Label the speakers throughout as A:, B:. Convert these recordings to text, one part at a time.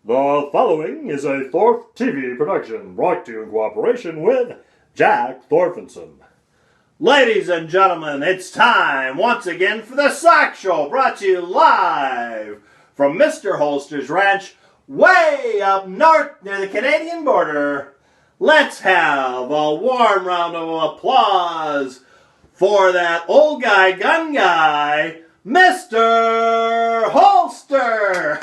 A: The following is a Thorpe TV production brought to you in cooperation with Jack Thorfinson. Ladies and gentlemen, it's time once again for the Sock Show, brought to you live from Mr. Holster's ranch way up north near the Canadian border. Let's have a warm round of applause for that old guy, gun guy, Mr. Holster.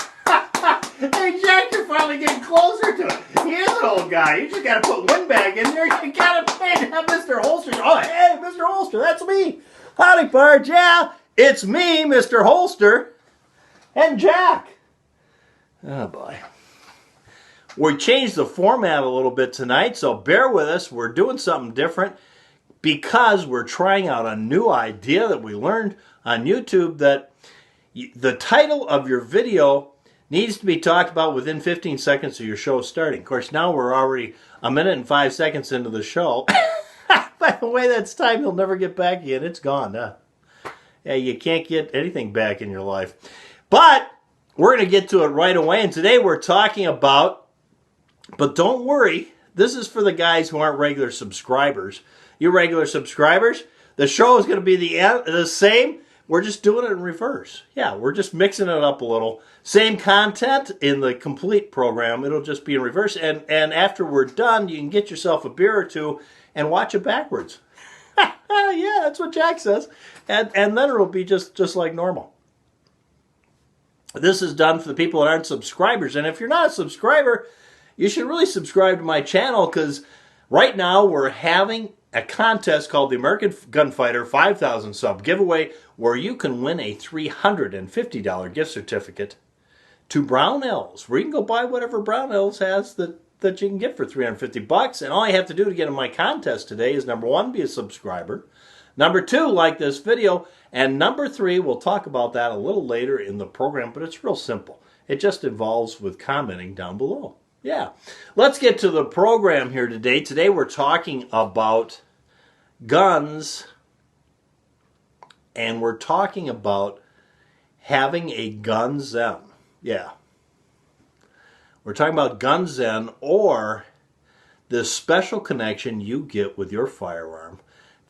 A: Hey, Jack, you're finally getting closer to it. He is an old guy. You just got to put windbag in there. You got to pay to have Mr. Holster. Oh, hey, Mr. Holster, that's me. Howdy, Parge. Yeah, it's me, Mr. Holster, and Jack. Oh, boy. We changed the format a little bit tonight, so bear with us. We're doing something different because we're trying out a new idea that we learned on YouTube, that the title of your video needs to be talked about within 15 seconds of your show starting. Of course, now we're already a minute and 5 seconds into the show. By the way, that's time you'll never get back again. It's gone. Yeah, you can't get anything back in your life. But we're going to get to it right away. And today we're talking about, but don't worry, this is for the guys who aren't regular subscribers. You regular subscribers, the show is going to be the same. We're just doing it in reverse. Yeah, we're just mixing it up a little. Same content in the complete program. It'll just be in reverse. And after we're done, you can get yourself a beer or two and watch it backwards. Yeah, that's what Jack says. And then it'll be just like normal. This is done for the people that aren't subscribers. And if you're not a subscriber, you should really subscribe to my channel, because right now we're having a contest called the American Gunfighter 5,000 sub giveaway, where you can win a $350 gift certificate to Brownells, where you can go buy whatever Brownells has that you can get for $350. And all you have to do to get in my contest today is, number one, be a subscriber. Number two, like this video. And number three, we'll talk about that a little later in the program, but it's real simple. It just involves with commenting down below. Yeah. Let's get to the program here today. Today we're talking about guns, and we're talking about having a gun zen. Yeah. We're talking about gun zen, or this special connection you get with your firearm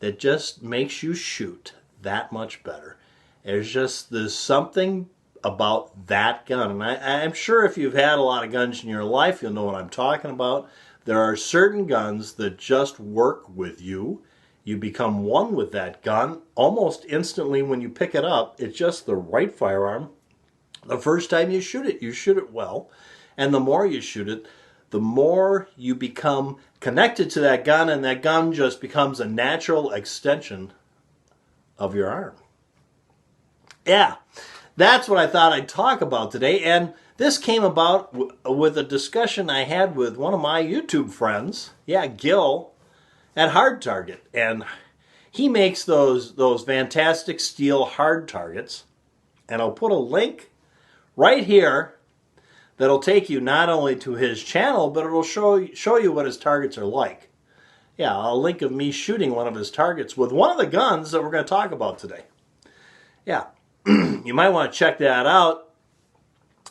A: that just makes you shoot that much better. There's something about that gun. And I'm sure if you've had a lot of guns in your life, you'll know what I'm talking about. There are certain guns that just work with you. You become one with that gun almost instantly when you pick it up. It's just the right firearm. The first time you shoot it well. And the more you shoot it, the more you become connected to that gun, and that gun just becomes a natural extension of your arm. Yeah. That's what I thought I'd talk about today, and this came about with a discussion I had with one of my YouTube friends, Gil, at Hard Target, and he makes those fantastic steel hard targets, and I'll put a link right here that'll take you not only to his channel, but it'll show you what his targets are like. Yeah, a link of me shooting one of his targets with one of the guns that we're going to talk about today. Yeah. You might want to check that out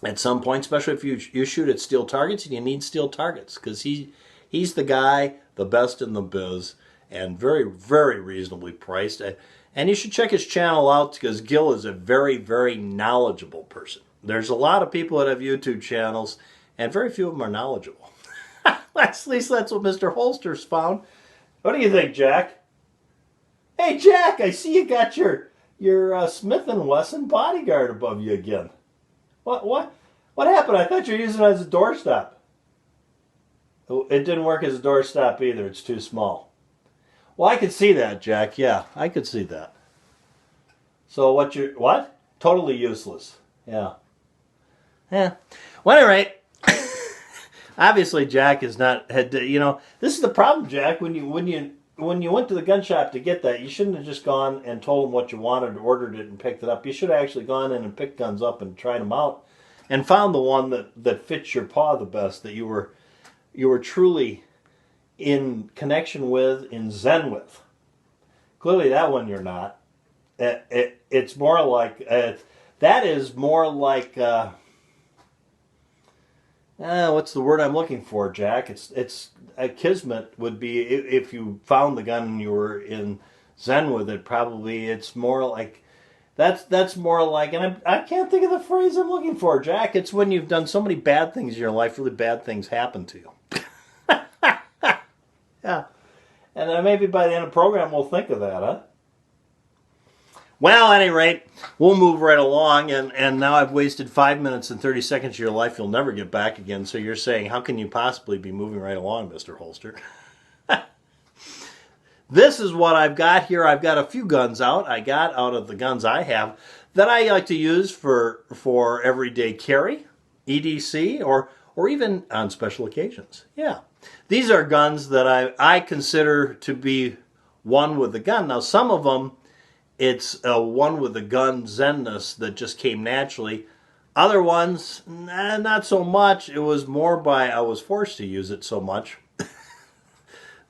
A: at some point, especially if you shoot at steel targets and you need steel targets, because he's the guy, the best in the biz, and very, very reasonably priced. And you should check his channel out, because Gil is a very, very knowledgeable person. There's a lot of people that have YouTube channels, and very few of them are knowledgeable. At least that's what Mr. Holster's found. What do you think, Jack? Hey, Jack, I see you got your Smith & Wesson bodyguard above you again. What happened? I thought you were using it as a doorstop. It didn't work as a doorstop either. It's too small. Well, I could see that, Jack. Yeah, I could see that. So what? Totally useless. Yeah. Yeah. Well, all right. Obviously, Jack is not this is the problem, Jack. When you went to the gun shop to get that, you shouldn't have just gone and told them what you wanted, ordered it, and picked it up. You should have actually gone in and picked guns up and tried them out, and found the one that fits your paw the best, that you were truly in connection with, in zen with. Clearly, that one you're not. It's more like that is more like what's the word I'm looking for, Jack? It's a kismet would be if you found the gun and you were in Zen with it. Probably it's more like that's more like, and I can't think of the phrase I'm looking for, Jack. It's when you've done so many bad things in your life, really bad things happen to you. Yeah, and then maybe by the end of the program we'll think of that, huh? Well, at any rate, we'll move right along, and now I've wasted 5 minutes and 30 seconds of your life you'll never get back again. So you're saying, how can you possibly be moving right along, Mr. Holster? This is what I've got here. I've got a few guns I got out of the guns I have that I like to use for everyday carry, EDC, or even on special occasions. Yeah. These are guns that I consider to be one with the gun. Now, some of them, it's a one with the gun zenness that just came naturally. Other ones, not so much. It was more by I was forced to use it so much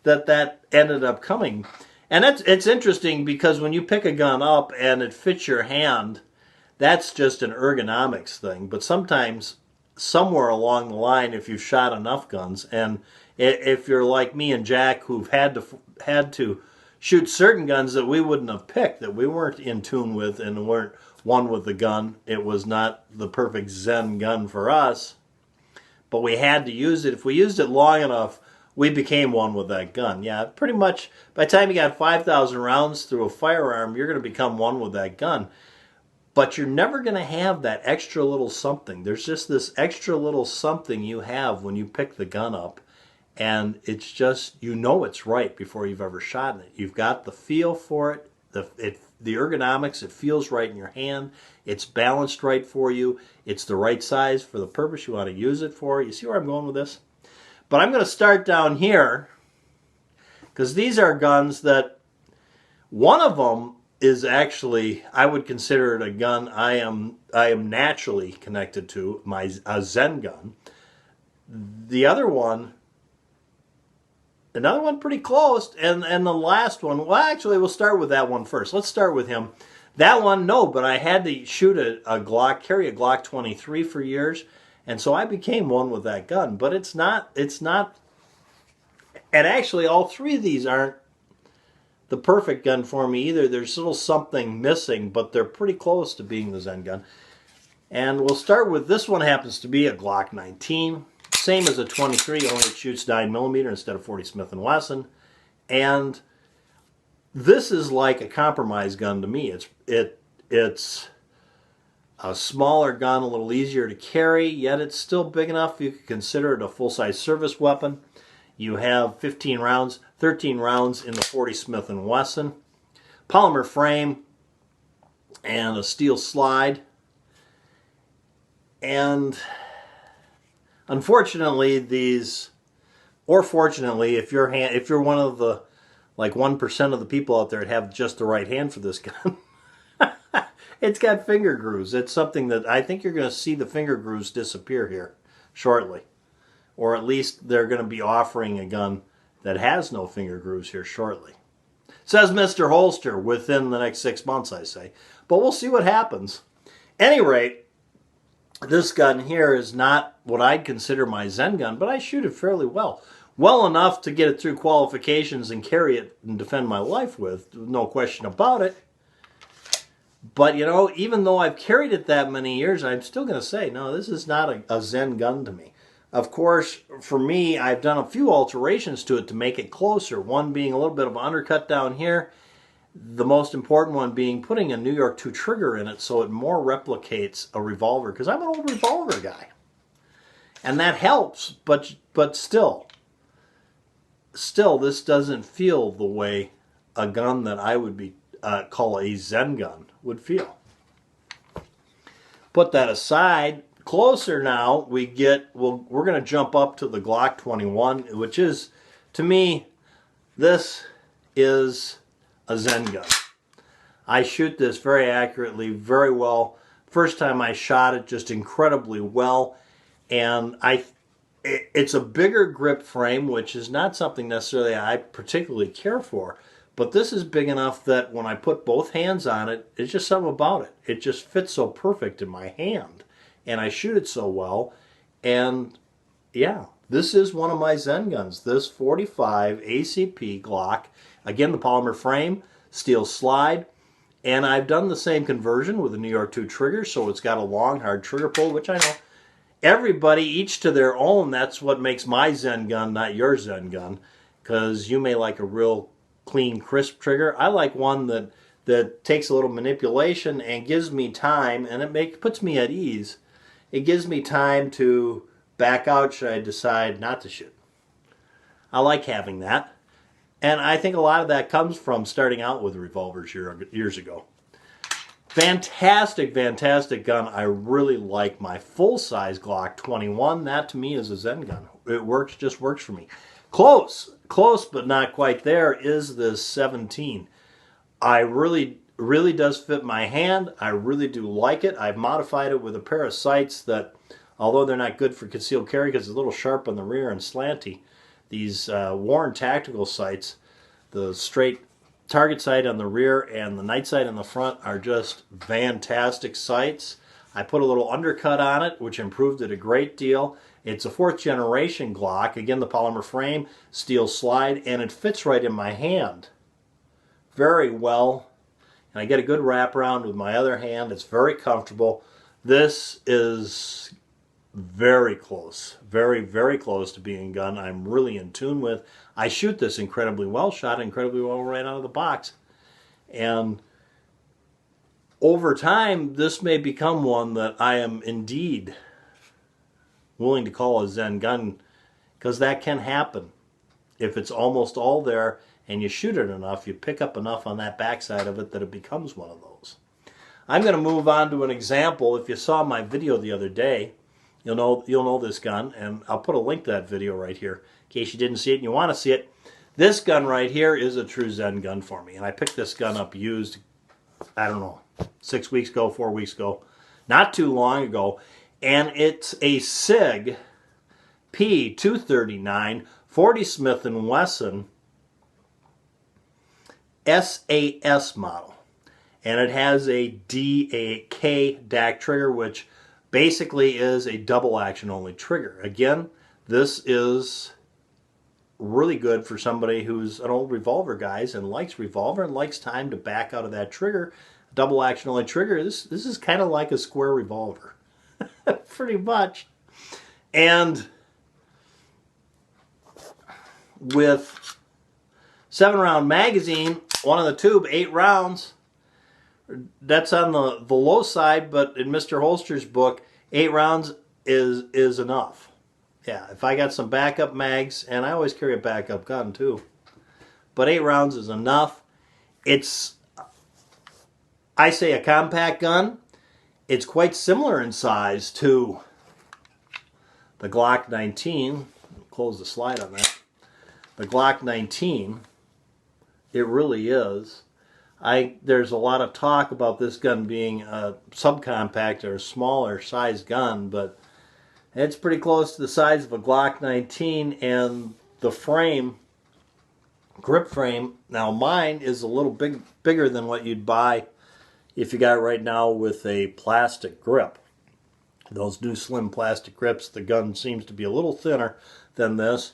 A: that ended up coming. And it's interesting because when you pick a gun up and it fits your hand, that's just an ergonomics thing. But sometimes, somewhere along the line, if you've shot enough guns, and if you're like me and Jack, who've had to shoot certain guns that we wouldn't have picked, that we weren't in tune with, and weren't one with the gun, it was not the perfect Zen gun for us, but we had to use it. If we used it long enough, we became one with that gun. Yeah, pretty much by the time you got 5,000 rounds through a firearm, you're going to become one with that gun. But you're never going to have that extra little something. There's just this extra little something you have when you pick the gun up. And it's just, you know it's right before you've ever shot it. You've got the feel for it, the ergonomics, it feels right in your hand. It's balanced right for you. It's the right size for the purpose you want to use it for. You see where I'm going with this? But I'm going to start down here because these are guns that one of them is actually, I would consider it a gun I am naturally connected to, a Zen gun. The other one, another one pretty close, and the last one, well, actually, we'll start with that one first. Let's start with him. That one, no, but I had to shoot a Glock, carry a Glock 23 for years, and so I became one with that gun. But it's not, and actually, all three of these aren't the perfect gun for me either. There's a little something missing, but they're pretty close to being the Zen gun. And we'll start with, this one happens to be a Glock 19. Same as a 23, only it shoots 9mm instead of 40 Smith & Wesson. And this is like a compromise gun to me. It's a smaller gun, a little easier to carry, yet it's still big enough you could consider it a full-size service weapon. You have 15 rounds, 13 rounds in the 40 Smith & Wesson. Polymer frame and a steel slide. And unfortunately, these, or fortunately, if you're one of the like 1% of the people out there that have just the right hand for this gun, it's got finger grooves. It's something that I think you're going to see the finger grooves disappear here shortly. Or at least they're going to be offering a gun that has no finger grooves here shortly. Says Mr. Holster, within the next 6 months, I say. But we'll see what happens. Any rate, this gun here is not what I'd consider my Zen gun, but I shoot it fairly well. Well enough to get it through qualifications and carry it and defend my life with, no question about it. But, you know, even though I've carried it that many years, I'm still going to say, no, this is not a Zen gun to me. Of course, for me, I've done a few alterations to it to make it closer. One being a little bit of an undercut down here. The most important one being putting a New York 2 trigger in it so it more replicates a revolver. Because I'm an old revolver guy. And that helps, but still, this doesn't feel the way a gun that I would be call a Zen gun would feel. Put that aside. Closer now, we're going to jump up to the Glock 21, which is, to me, this is a Zen gun. I shoot this very accurately, very well. First time I shot it, just incredibly well. And it's a bigger grip frame, which is not something necessarily I particularly care for. But this is big enough that when I put both hands on it, it's just something about it. It just fits so perfect in my hand. And I shoot it so well. And yeah, this is one of my Zen guns. This 45 ACP Glock. Again, the polymer frame, steel slide. And I've done the same conversion with the New York 2 trigger, so it's got a long, hard trigger pull, which I know everybody, each to their own. That's what makes my Zen gun, not your Zen gun, because you may like a real clean, crisp trigger. I like one that takes a little manipulation and gives me time, and it puts me at ease. It gives me time to back out should I decide not to shoot. I like having that. And I think a lot of that comes from starting out with revolvers years ago. Fantastic, fantastic gun. I really like my full-size Glock 21. That to me is a Zen gun. It works, just works for me. Close but not quite there is this 17. I really does fit my hand. I really do like it. I've modified it with a pair of sights that, although they're not good for concealed carry because it's a little sharp on the rear and slanty, these Warren tactical sights, the straight target sight on the rear and the night sight on the front, are just fantastic sights. I put a little undercut on it, which improved it a great deal. It's a 4th generation Glock. Again, the polymer frame, steel slide, and it fits right in my hand very well. And I get a good wraparound with my other hand. It's very comfortable. This is very close, very, very close to being a gun I'm really in tune with. I shoot this incredibly well, shot incredibly well right out of the box. And over time, this may become one that I am indeed willing to call a Zen gun, because that can happen. If it's almost all there and you shoot it enough, you pick up enough on that backside of it that it becomes one of those. I'm going to move on to an example. If you saw my video the other day, you'll know this gun, and I'll put a link to that video right here in case you didn't see it and you want to see it. This gun right here is a true Zen gun for me, and I picked this gun up used, I don't know, 6 weeks ago, 4 weeks ago, not too long ago, and it's a SIG P239 40 Smith & Wesson SAS model. And it has a K DAC trigger, which basically is a double action only trigger. Again, this is really good for somebody who's an old revolver guy and likes revolver and likes time to back out of that trigger. Double action only trigger. This is kind of like a square revolver. Pretty much. And with 7-round magazine, one on the tube, 8 rounds. That's on the low side, but in Mr. Holster's book, 8 rounds is enough. Yeah, if I got some backup mags, and I always carry a backup gun too, but 8 rounds is enough. It's, I say, a compact gun. It's quite similar in size to the Glock 19. Close the slide on that. The Glock 19, it really is. There's a lot of talk about this gun being a subcompact or a smaller size gun, but it's pretty close to the size of a Glock 19, and the frame, grip frame, now mine is a little bigger than what you'd buy if you got it right now with a plastic grip. Those new slim plastic grips, the gun seems to be a little thinner than this,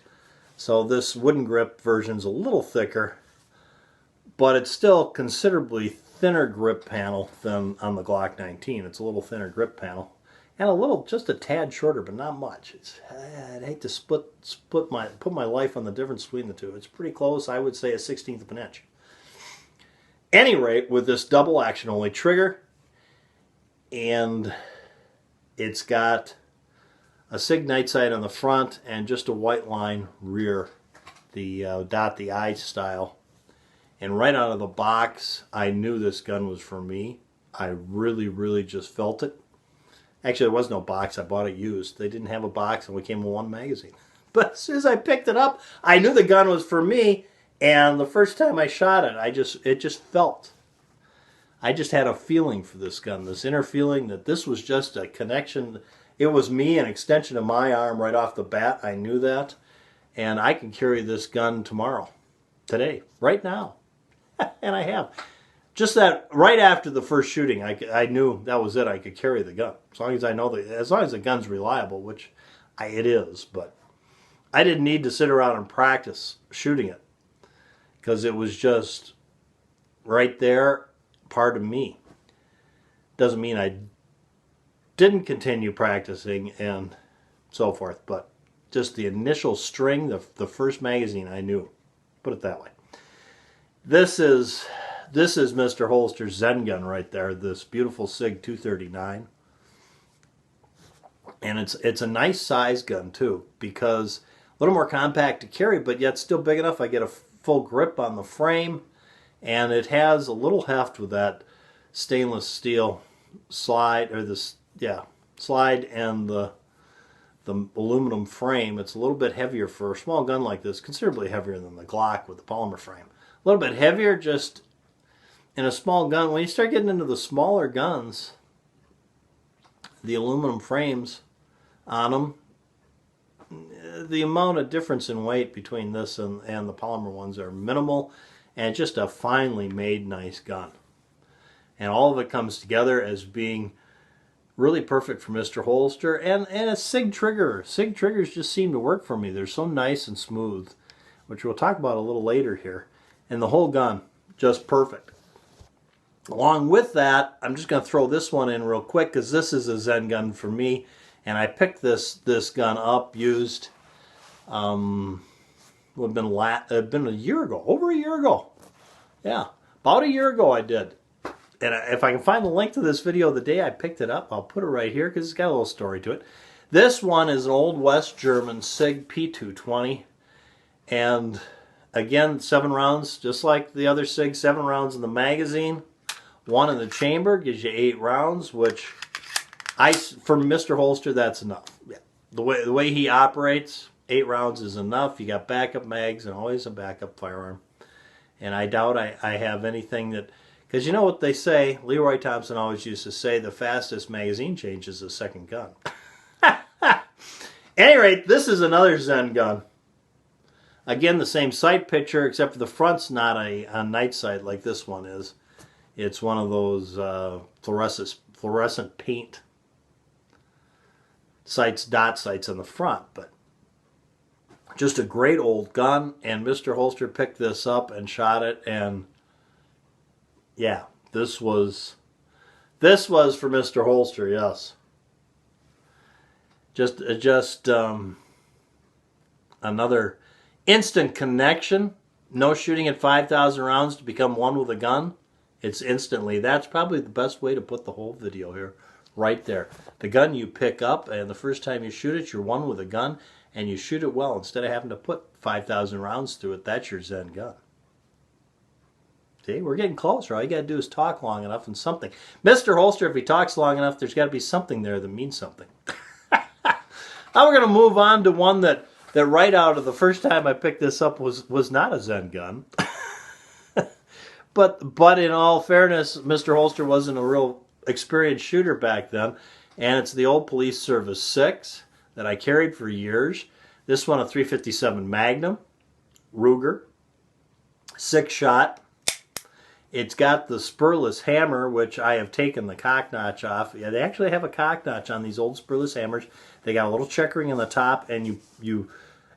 A: so this wooden grip version's a little thicker, but it's still considerably thinner grip panel than on the Glock 19. It's a little thinner grip panel, and a little, just a tad shorter, but not much. I'd hate to put my life on the difference between the two. It's pretty close. I would say a 1/16 of an inch. Any rate, with this double action only trigger, and it's got a SIG night sight on the front and just a white line rear, the dot the eye style. And right out of the box, I knew this gun was for me. I really, really just felt it. Actually, there was no box. I bought it used. They didn't have a box, and we came with one magazine. But as soon as I picked it up, I knew the gun was for me. And the first time I shot it, it just felt. I just had a feeling for this gun, this inner feeling that this was just a connection. It was me, an extension of my arm right off the bat. I knew that. And I can carry this gun tomorrow, today, right now. And I have. Just that right after the first shooting, I knew that was it. I could carry the gun. As long as I know as long as the gun's reliable, which It is, but I didn't need to sit around and practice shooting it because it was just right there, part of me. Doesn't mean I didn't continue practicing and so forth, but just the initial string, the first magazine, I knew. Put it that way. This is Mr. Holster's Zen Gun right there. This beautiful SIG 239, and it's a nice size gun too, because a little more compact to carry, but yet still big enough. I get a full grip on the frame, and it has a little heft with that stainless steel slide, or this, yeah, slide, and the aluminum frame. It's a little bit heavier for a small gun like this, considerably heavier than the Glock with the polymer frame. A little bit heavier just in a small gun. When you start getting into the smaller guns, the aluminum frames on them, the amount of difference in weight between this and the polymer ones are minimal, and just a finely made nice gun. And all of it comes together as being really perfect for Mr. Holster, and a SIG trigger. SIG triggers just seem to work for me. They're so nice and smooth, which we'll talk about a little later here. And the whole gun, just perfect. Along with that, I'm just going to throw this one in real quick because this is a Zen gun for me, and I picked this gun up used. Would have been a year ago, over a year ago. Yeah, about a year ago I did. And if I can find the link to this video the day I picked it up, I'll put it right here because it's got a little story to it. This one is an old West German SIG P220, and again, 7 rounds, just like the other SIG, 7 rounds in the magazine. 1 in the chamber gives you 8 rounds, which for Mr. Holster, that's enough. Yeah. The way he operates, 8 rounds is enough. You got backup mags and always a backup firearm. And I doubt I have anything that, because you know what they say, Leroy Thompson always used to say, the fastest magazine change is the second gun. At any rate, this is another Zen gun. Again, the same sight picture, except for the front's not a night sight like this one is. It's one of those fluorescent paint sights, dot sights on the front, but just a great old gun. And Mr. Holster picked this up and shot it, and yeah, this was for Mr. Holster, yes. Just another instant connection. No shooting at 5,000 rounds to become one with a gun. It's instantly. That's probably the best way to put the whole video here, right there. The gun you pick up, and the first time you shoot it, you're one with a gun, and you shoot it well instead of having to put 5,000 rounds through it. That's your Zen gun. See, we're getting closer. All you got to do is talk long enough and something. Mr. Holster, if he talks long enough, there's got to be something there that means something. Now we're going to move on to one that right out of the first time I picked this up was not a Zen gun. But in all fairness, Mr. Holster wasn't a real experienced shooter back then, and it's the old Police Service 6 that I carried for years. This one a 357 Magnum, Ruger, 6-shot. It's got the spurless hammer, which I have taken the cock notch off. Yeah, they actually have a cock notch on these old spurless hammers. They got a little checkering in the top, and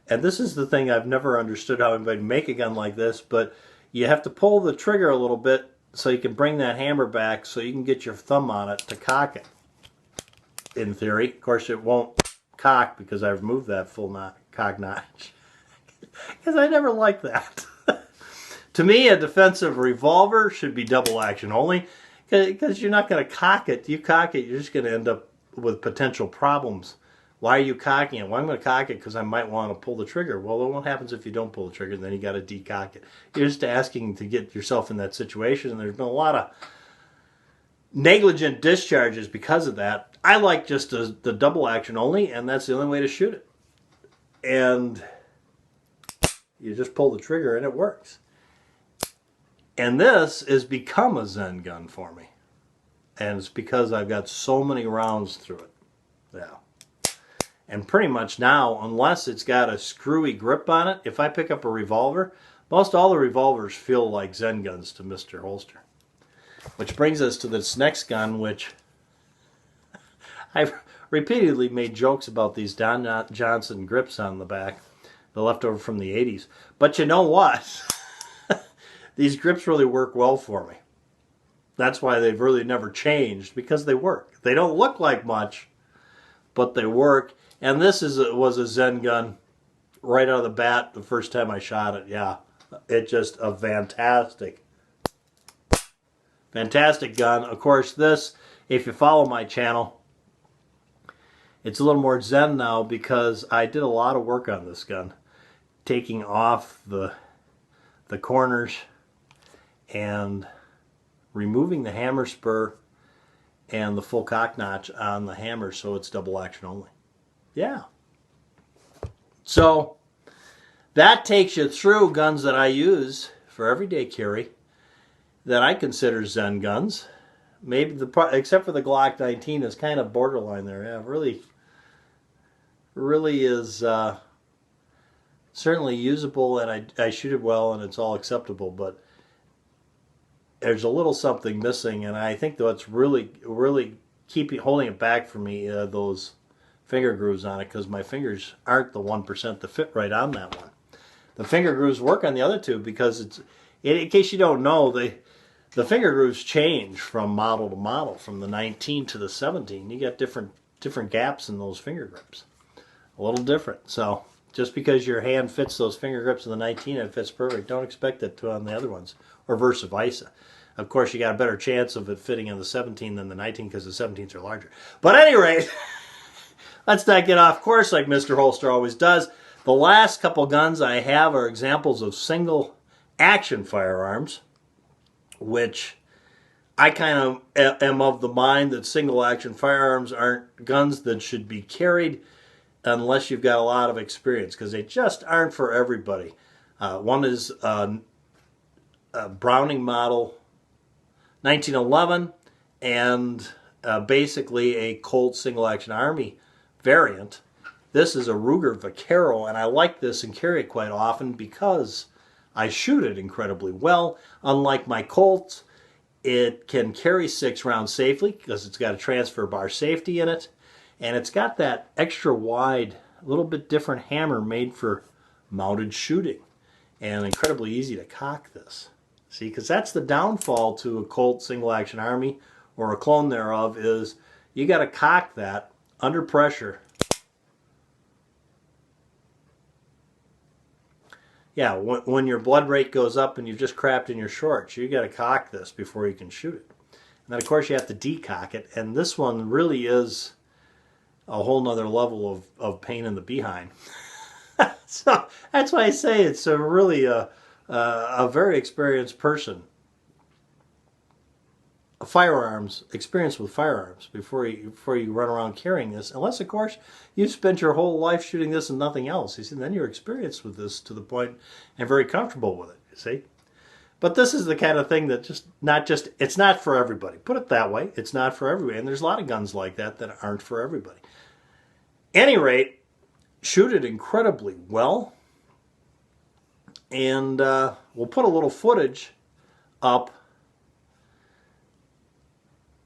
A: and this is the thing I've never understood how anybody make a gun like this, but you have to pull the trigger a little bit so you can bring that hammer back so you can get your thumb on it to cock it, in theory. Of course, it won't cock because I've removed that full cock notch. Because I never liked that. To me, a defensive revolver should be double action only, because you're not going to cock it. You cock it, you're just going to end up with potential problems. Why are you cocking it? Well, I'm going to cock it because I might want to pull the trigger. Well, what happens if you don't pull the trigger? Then you got to decock it. You're just asking to get yourself in that situation, and there's been a lot of negligent discharges because of that. I like just the double action only, and that's the only way to shoot it. And you just pull the trigger, and it works. And this has become a Zen gun for me. And it's because I've got so many rounds through it. Yeah. And pretty much now, unless it's got a screwy grip on it, if I pick up a revolver, most all the revolvers feel like Zen guns to Mr. Holster. Which brings us to this next gun, which I repeatedly made jokes about these Don Johnson grips on the back, the leftover from the 80s. But you know what? These grips really work well for me. That's why they've really never changed, because they work. They don't look like much, but they work. And this was a Zen Gun right out of the bat the first time I shot it. Yeah, it's just a fantastic gun. Of course, this, if you follow my channel, it's a little more zen now because I did a lot of work on this gun, taking off the corners and removing the hammer spur and the full cock notch on the hammer so it's double action only. Yeah. So that takes you through guns that I use for everyday carry that I consider Zen guns. Maybe except for the Glock 19 is kind of borderline there. Yeah, really is certainly usable, and I shoot it well, and it's all acceptable. But there's a little something missing, and I think what's really holding it back for me those finger grooves on it, because my fingers aren't the 1% that fit right on that one. The finger grooves work on the other two because it's, in case you don't know, the finger grooves change from model to model, from the 19 to the 17. You got different gaps in those finger grips, a little different. So just because your hand fits those finger grips in the 19 and it fits perfect, don't expect it to on the other ones, or vice versa. Of course, you got a better chance of it fitting in the 17 than the 19 because the 17s are larger. But at any rate, let's not get off course like Mr. Holster always does. The last couple guns I have are examples of single action firearms, which I kind of am of the mind that single action firearms aren't guns that should be carried unless you've got a lot of experience, because they just aren't for everybody. One is a Browning model 1911 and basically a Colt single action army variant. This is a Ruger Vaquero, and I like this and carry it quite often because I shoot it incredibly well. Unlike my Colt, it can carry 6 rounds safely because it's got a transfer bar safety in it, and it's got that extra wide, a little bit different hammer made for mounted shooting, and incredibly easy to cock this. See, because that's the downfall to a Colt single action army or a clone thereof, is you got to cock that under pressure. Yeah, when your blood rate goes up and you've just crapped in your shorts, you got to cock this before you can shoot it. And then, of course, you have to decock it. And this one really is a whole nother level of pain in the behind. So that's why I say it's really a very experienced person. Experience with firearms before you run around carrying this, unless of course you've spent your whole life shooting this and nothing else. You see, then you're experienced with this to the point and very comfortable with it. You see, but this is the kind of thing that it's not for everybody. Put it that way, it's not for everybody, and there's a lot of guns like that aren't for everybody. Any rate, shoot it incredibly well, and we'll put a little footage up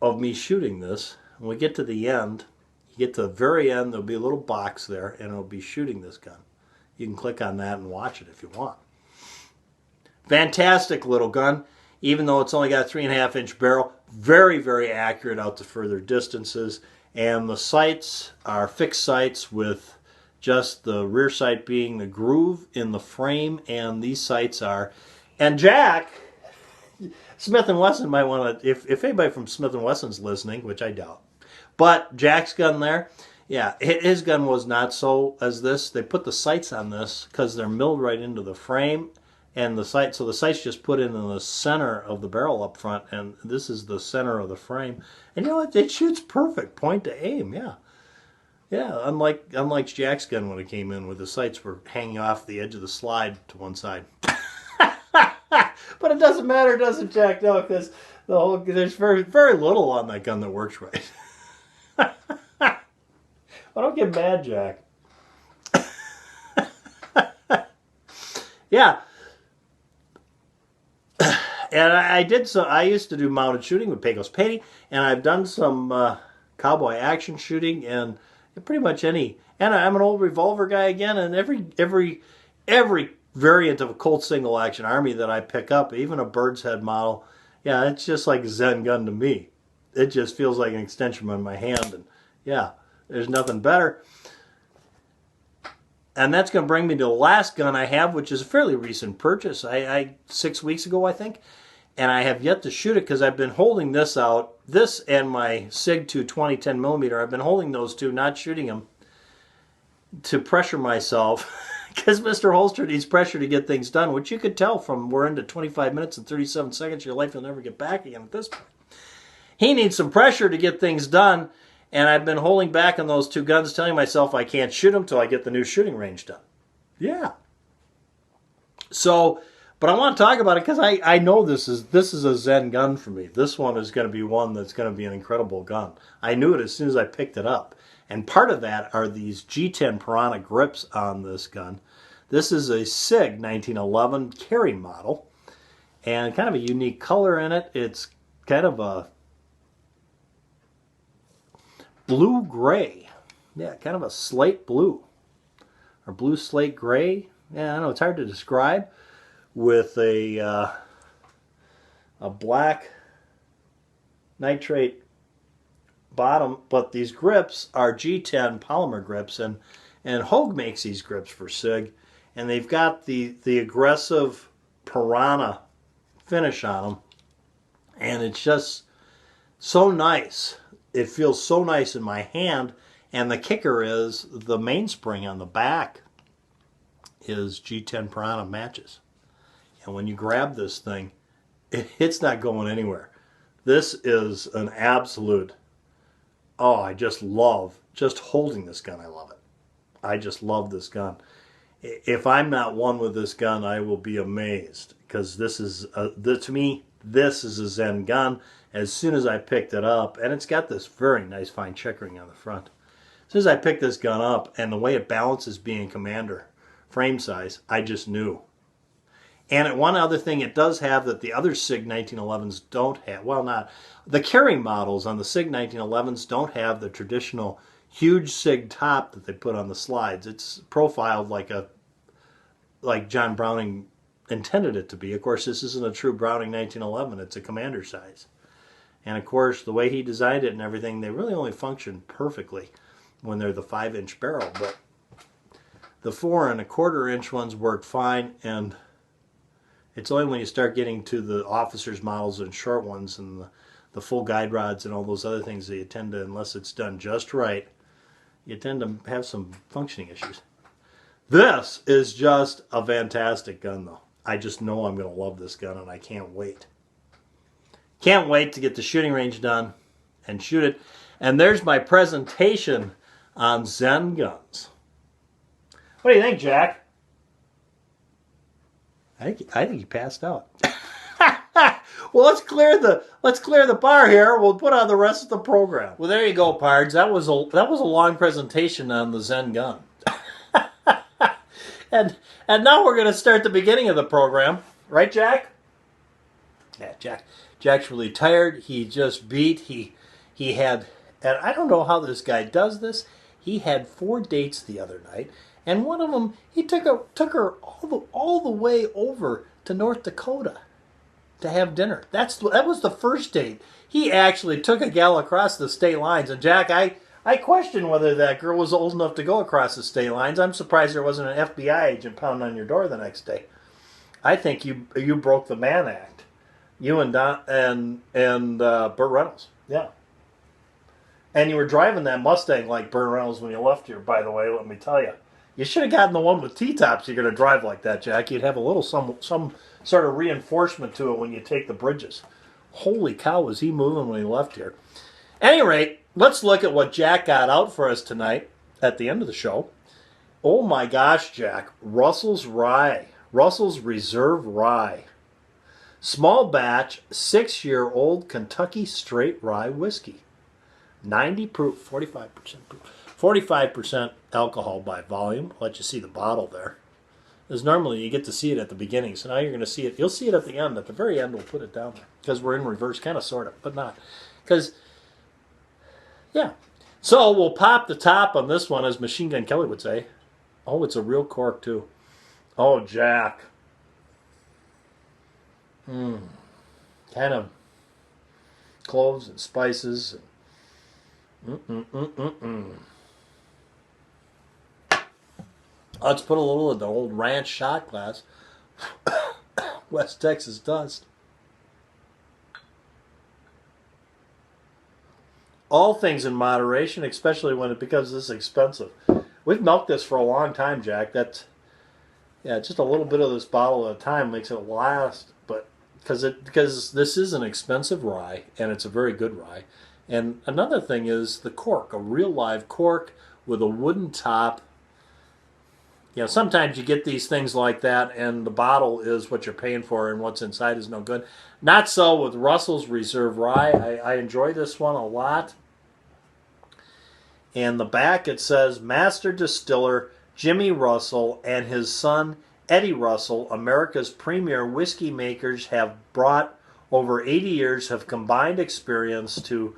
A: of me shooting this. When we get to the end, you get to the very end, there'll be a little box there, and it'll be shooting this gun. You can click on that and watch it if you want. Fantastic little gun, even though it's only got a 3.5-inch barrel. Very, very accurate out to further distances. And the sights are fixed sights with just the rear sight being the groove in the frame, and these sights are. And Jack, Smith & Wesson might want to, if anybody from Smith & Wesson's listening, which I doubt, but Jack's gun there, yeah, his gun was not so as this. They put the sights on this because they're milled right into the frame, and the sight, so the sights just put in the center of the barrel up front, and this is the center of the frame. And you know what? It shoots perfect, point to aim, yeah. Yeah, unlike Jack's gun when it came in, where the sights were hanging off the edge of the slide to one side. But it doesn't matter, does it, Jack? No, because there's very, very little on that gun that works right. Well, don't get mad, Jack. Yeah. And I used to do mounted shooting with Pecos painting, and I've done some cowboy action shooting and pretty much any. And I'm an old revolver guy again, and every variant of a Colt single action Army that I pick up, even a bird's head model, yeah, it's just like a Zen gun to me. It just feels like an extension of my hand, and yeah, there's nothing better. And that's going to bring me to the last gun I have, which is a fairly recent purchase. I 6 weeks ago, I think. And I have yet to shoot it because I've been holding this out. This and my SIG 220 10mm. I've been holding those two, not shooting them, to pressure myself. Because Mr. Holster needs pressure to get things done, which you could tell from we're into 25 minutes and 37 seconds. Your life will never get back again at this point. He needs some pressure to get things done. And I've been holding back on those two guns, telling myself I can't shoot them until I get the new shooting range done. Yeah. So, but I want to talk about it because I know this is a Zen gun for me. This one is going to be one that's going to be an incredible gun. I knew it as soon as I picked it up. And part of that are these G10 Piranha grips on this gun. This is a SIG 1911 carry model. And kind of a unique color in it. It's kind of a blue-gray. Yeah, kind of a slate blue. Or blue slate gray. Yeah, I know, it's hard to describe. With a black nitrate bottom. But these grips are G10 polymer grips. And Hogue makes these grips for SIG. And they've got the aggressive Piranha finish on them. And it's just so nice. It feels so nice in my hand, and the kicker is the mainspring on the back is G10 Piranha matches. And when you grab this thing, it's not going anywhere. This is an absolute, oh, I just love just holding this gun. I love it. I just love this gun. If I'm not one with this gun, I will be amazed, because this is, to me, this is a Zen gun. As soon as I picked it up, and it's got this very nice fine checkering on the front. As soon as I picked this gun up, and the way it balances being Commander frame size, I just knew. And one other thing it does have that the other SIG 1911s don't have, well, not, the carry models on the SIG 1911s don't have the traditional huge SIG top that they put on the slides. It's profiled like John Browning intended it to be. Of course, this isn't a true Browning 1911. It's a Commander size. And of course, the way he designed it and everything, they really only function perfectly when they're the 5-inch barrel. But the 4 1/4-inch ones work fine, and it's only when you start getting to the officers' models and short ones and the full guide rods and all those other things that you tend to, unless it's done just right, you tend to have some functioning issues. This is just a fantastic gun, though. I just know I'm going to love this gun, and I can't wait. Can't wait to get the shooting range done and shoot it. And there's my presentation on Zen guns. What do you think, Jack? I think he passed out. Well, let's clear the bar here. We'll put on the rest of the program. Well, there you go, Pards. That was a long presentation on the Zen gun. and now we're going to start the beginning of the program, right, Jack? Yeah, Jack's really tired. He just beat. He had, and I don't know how this guy does this. He had 4 dates the other night, and one of them he took her all the way over to North Dakota to have dinner. That was the first date. He actually took a gal across the state lines. And Jack, I question whether that girl was old enough to go across the state lines. I'm surprised there wasn't an FBI agent pounding on your door the next day. I think you broke the Mann Act. You and Don and Burt Reynolds, yeah. And you were driving that Mustang like Burt Reynolds when you left here. By the way, let me tell you, you should have gotten the one with T-tops. You're going to drive like that, Jack. You'd have a little some sort of reinforcement to it when you take the bridges. Holy cow, was he moving when he left here? At any rate, let's look at what Jack got out for us tonight at the end of the show. Oh my gosh, Jack, Russell's Rye, Russell's Reserve Rye. Small batch, 6-year-old Kentucky straight rye whiskey. 90 proof, 45% proof. 45% alcohol by volume. I'll let you see the bottle there. Because normally you get to see it at the beginning, so now you're going to see it. You'll see it at the end. At the very end, we'll put it down there. Because we're in reverse, kind of, sort of, but not. Because Yeah. So we'll pop the top on this one, as Machine Gun Kelly would say. Oh, it's a real cork, too. Oh, Jack. Kind of cloves and spices. Let's put a little of the old ranch shot glass. West Texas dust. All things in moderation, especially when it becomes this expensive. We've milked this for a long time, Jack. That's, yeah, just a little bit of this bottle at a time makes it last. But because this is an expensive rye, and it's a very good rye. And another thing is the cork, a real live cork with a wooden top. You know, sometimes you get these things like that, and the bottle is what you're paying for, and what's inside is no good. Not so with Russell's Reserve Rye. I enjoy this one a lot. And the back, it says, Master Distiller Jimmy Russell and his son Eddie Russell, America's premier whiskey makers, have brought over 80 years of combined experience to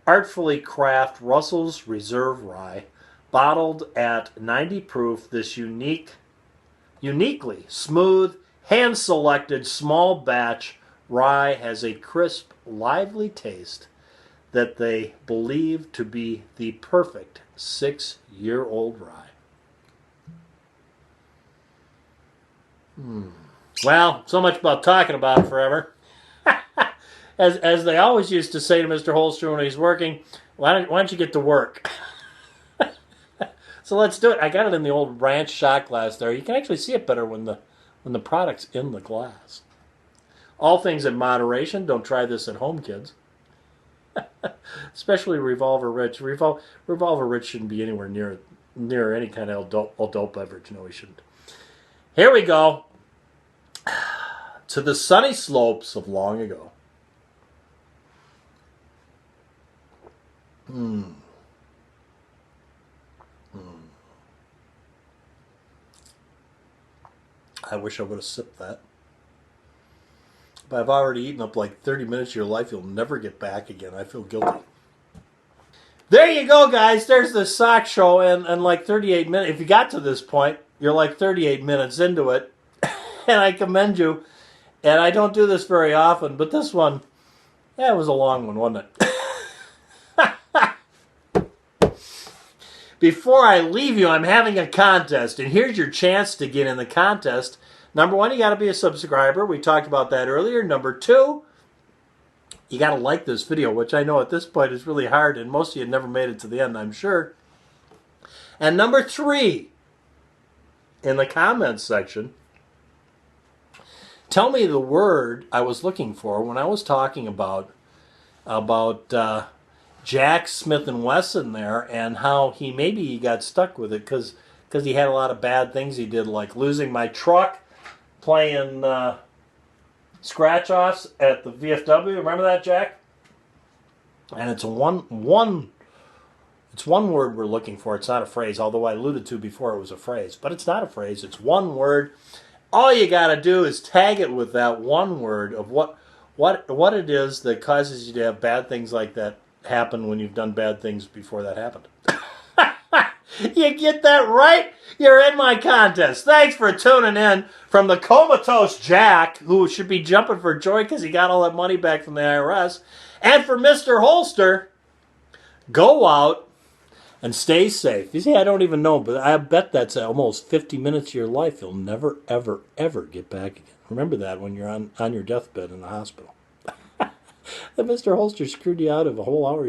A: artfully craft Russell's Reserve Rye. Bottled at 90 proof, this uniquely smooth, hand-selected small batch rye has a crisp, lively taste that they believe to be the perfect 6-year-old rye. Well, so much about talking about it forever. As they always used to say to Mr. Holster when he's working, why don't you get to work? So let's do it. I got it in the old ranch shot glass there. You can actually see it better when the product's in the glass. All things in moderation. Don't try this at home, kids. Especially Revolver Rich. Revolver Rich shouldn't be anywhere near any kind of adult beverage. No, he shouldn't. Here we go. To the sunny slopes of long ago. I wish I would have sipped that. But I've already eaten up like 30 minutes of your life you'll never get back again. I feel guilty. There you go, guys. There's the sock show and like 38 minutes. If you got to this point, you're like 38 minutes into it. And I commend you. And I don't do this very often, but this one, yeah, it was a long one, wasn't it? Before I leave you, I'm having a contest, and here's your chance to get in the contest. Number one, you got to be a subscriber. We talked about that earlier. Number two, you got to like this video, which I know at this point is really hard, and most of you never made it to the end, I'm sure. And number three, in the comments section, tell me the word I was looking for when I was talking about Jack Smith and Wesson there, and how he got stuck with it because he had a lot of bad things he did, like losing my truck, playing scratch-offs at the VFW. Remember that, Jack? And it's one word we're looking for. It's not a phrase, although I alluded to before it was a phrase. But it's not a phrase. It's one word. All you got to do is tag it with that one word of what it is that causes you to have bad things like that happen when you've done bad things before that happened. You get that right? You're in my contest. Thanks for tuning in from the comatose Jack, who should be jumping for joy because he got all that money back from the IRS. And for Mr. Holster, go out and stay safe. You see, I don't even know, but I bet that's almost 50 minutes of your life you'll never, ever, ever get back again. Remember that when you're on your deathbed in the hospital. That Mr. Holster screwed you out of a whole hour.